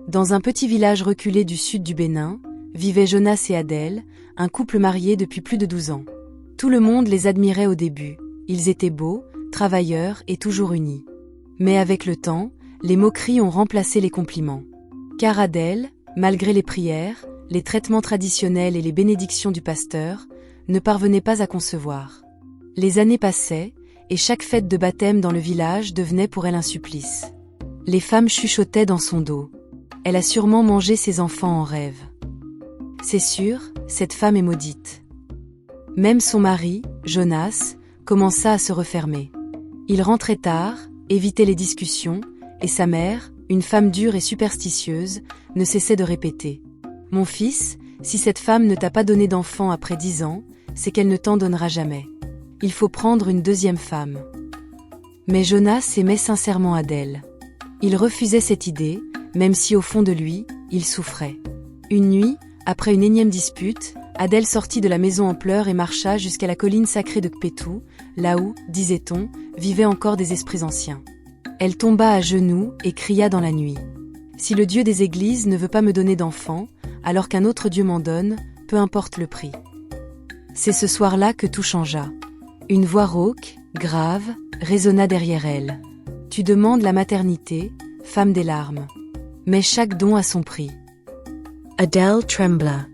Dans un petit village reculé du sud du Bénin, vivaient Jonas et Adèle, un couple marié depuis plus de 12 ans. Tout le monde les admirait au début. Ils étaient beaux, travailleurs et toujours unis. Mais avec le temps, les moqueries ont remplacé les compliments. Car Adèle, malgré les prières, les traitements traditionnels et les bénédictions du pasteur, ne parvenait pas à concevoir. Les années passaient, et chaque fête de baptême dans le village devenait pour elle un supplice. Les femmes chuchotaient dans son dos. Elle a sûrement mangé ses enfants en rêve. C'est sûr, cette femme est maudite. Même son mari, Jonas, commença à se refermer. Il rentrait tard, évitait les discussions, et sa mère, une femme dure et superstitieuse, ne cessait de répéter. « Mon fils, si cette femme ne t'a pas donné d'enfant après 10 ans, c'est qu'elle ne t'en donnera jamais. Il faut prendre une deuxième femme. » Mais Jonas aimait sincèrement Adèle. Il refusait cette idée, même si au fond de lui, il souffrait. Une nuit, après une énième dispute, Adèle sortit de la maison en pleurs et marcha jusqu'à la colline sacrée de Kpétou, là où, disait-on, vivaient encore des esprits anciens. Elle tomba à genoux et cria dans la nuit. « Si le Dieu des églises ne veut pas me donner d'enfant, alors qu'un autre Dieu m'en donne, peu importe le prix. » C'est ce soir-là que tout changea. Une voix rauque, grave, résonna derrière elle. « Tu demandes la maternité, femme des larmes. Mais chaque don a son prix. » Adèle trembla.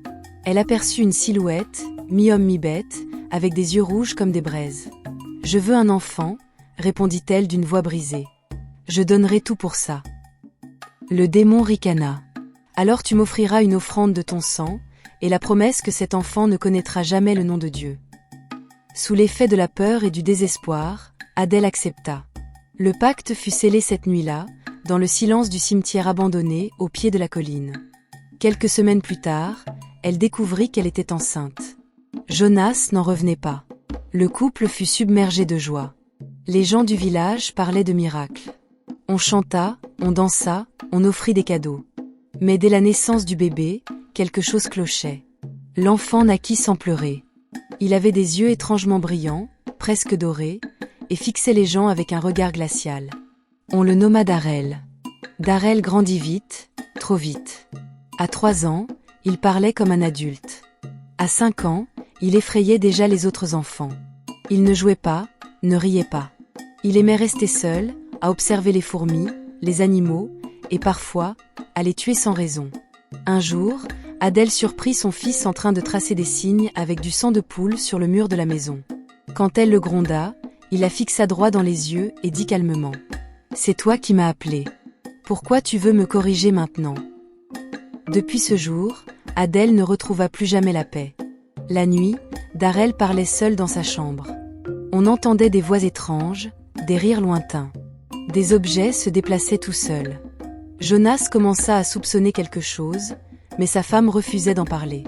Elle aperçut une silhouette, mi-homme mi-bête, avec des yeux rouges comme des braises. « Je veux un enfant, » répondit-elle d'une voix brisée. « Je donnerai tout pour ça. » Le démon ricana. « Alors tu m'offriras une offrande de ton sang, et la promesse que cet enfant ne connaîtra jamais le nom de Dieu. » Sous l'effet de la peur et du désespoir, Adèle accepta. Le pacte fut scellé cette nuit-là, dans le silence du cimetière abandonné, au pied de la colline. Quelques semaines plus tard, elle découvrit qu'elle était enceinte. Jonas n'en revenait pas. Le couple fut submergé de joie. Les gens du village parlaient de miracles. On chanta, on dansa, on offrit des cadeaux. Mais dès la naissance du bébé, quelque chose clochait. L'enfant naquit sans pleurer. Il avait des yeux étrangement brillants, presque dorés, et fixait les gens avec un regard glacial. On le nomma Darel. Darel grandit vite, trop vite. À 3 ans, il parlait comme un adulte. À 5 ans, il effrayait déjà les autres enfants. Il ne jouait pas, ne riait pas. Il aimait rester seul, à observer les fourmis, les animaux, et parfois, à les tuer sans raison. Un jour, Adèle surprit son fils en train de tracer des signes avec du sang de poule sur le mur de la maison. Quand elle le gronda, il la fixa droit dans les yeux et dit calmement : « C'est toi qui m'as appelé. Pourquoi tu veux me corriger maintenant ?» Depuis ce jour, Adèle ne retrouva plus jamais la paix. La nuit, Darel parlait seul dans sa chambre. On entendait des voix étranges, des rires lointains. Des objets se déplaçaient tout seuls. Jonas commença à soupçonner quelque chose, mais sa femme refusait d'en parler.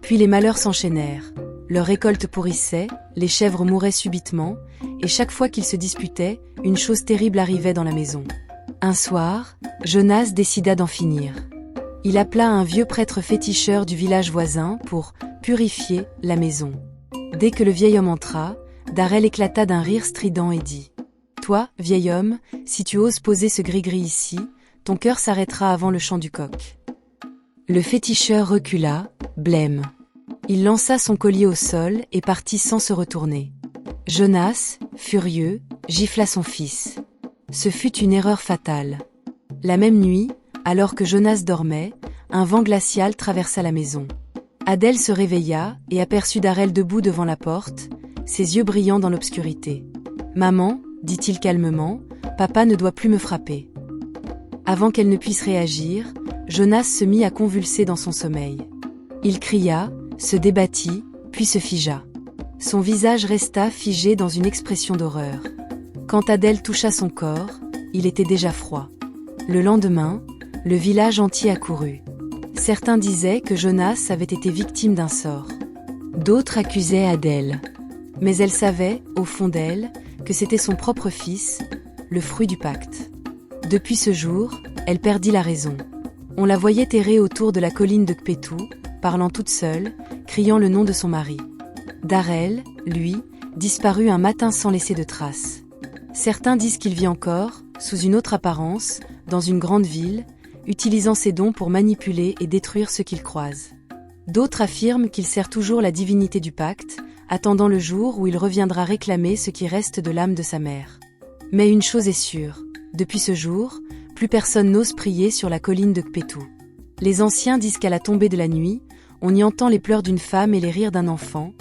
Puis les malheurs s'enchaînèrent. Leur récolte pourrissait, les chèvres mouraient subitement, et chaque fois qu'ils se disputaient, une chose terrible arrivait dans la maison. Un soir, Jonas décida d'en finir. Il appela un vieux prêtre féticheur du village voisin pour purifier la maison. Dès que le vieil homme entra, Darel éclata d'un rire strident et dit : « Toi, vieil homme, si tu oses poser ce gris-gris ici, ton cœur s'arrêtera avant le chant du coq. » Le féticheur recula, blême. Il lança son collier au sol et partit sans se retourner. Jonas, furieux, gifla son fils. Ce fut une erreur fatale. La même nuit, alors que Jonas dormait, un vent glacial traversa la maison. Adèle se réveilla et aperçut Darel debout devant la porte, ses yeux brillants dans l'obscurité. « Maman, dit-il calmement, papa ne doit plus me frapper. » Avant qu'elle ne puisse réagir, Jonas se mit à convulser dans son sommeil. Il cria, se débattit, puis se figea. Son visage resta figé dans une expression d'horreur. Quand Adèle toucha son corps, il était déjà froid. Le lendemain, le village entier accourut. Certains disaient que Jonas avait été victime d'un sort. D'autres accusaient Adèle. Mais elle savait, au fond d'elle, que c'était son propre fils, le fruit du pacte. Depuis ce jour, elle perdit la raison. On la voyait errer autour de la colline de Kpétou, parlant toute seule, criant le nom de son mari. Darel, lui, disparut un matin sans laisser de traces. Certains disent qu'il vit encore, sous une autre apparence, dans une grande ville, utilisant ses dons pour manipuler et détruire ceux qu'il croise. D'autres affirment qu'il sert toujours la divinité du pacte, attendant le jour où il reviendra réclamer ce qui reste de l'âme de sa mère. Mais une chose est sûre, depuis ce jour, plus personne n'ose prier sur la colline de Kpetu. Les anciens disent qu'à la tombée de la nuit, on y entend les pleurs d'une femme et les rires d'un enfant,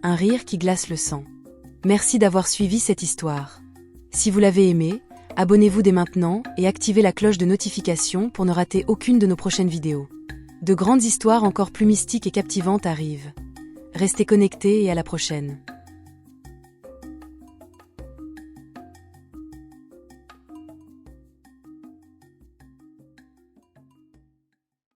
un rire qui glace le sang. Merci d'avoir suivi cette histoire. Si vous l'avez aimé, abonnez-vous dès maintenant et activez la cloche de notification pour ne rater aucune de nos prochaines vidéos. De grandes histoires encore plus mystiques et captivantes arrivent. Restez connectés et à la prochaine.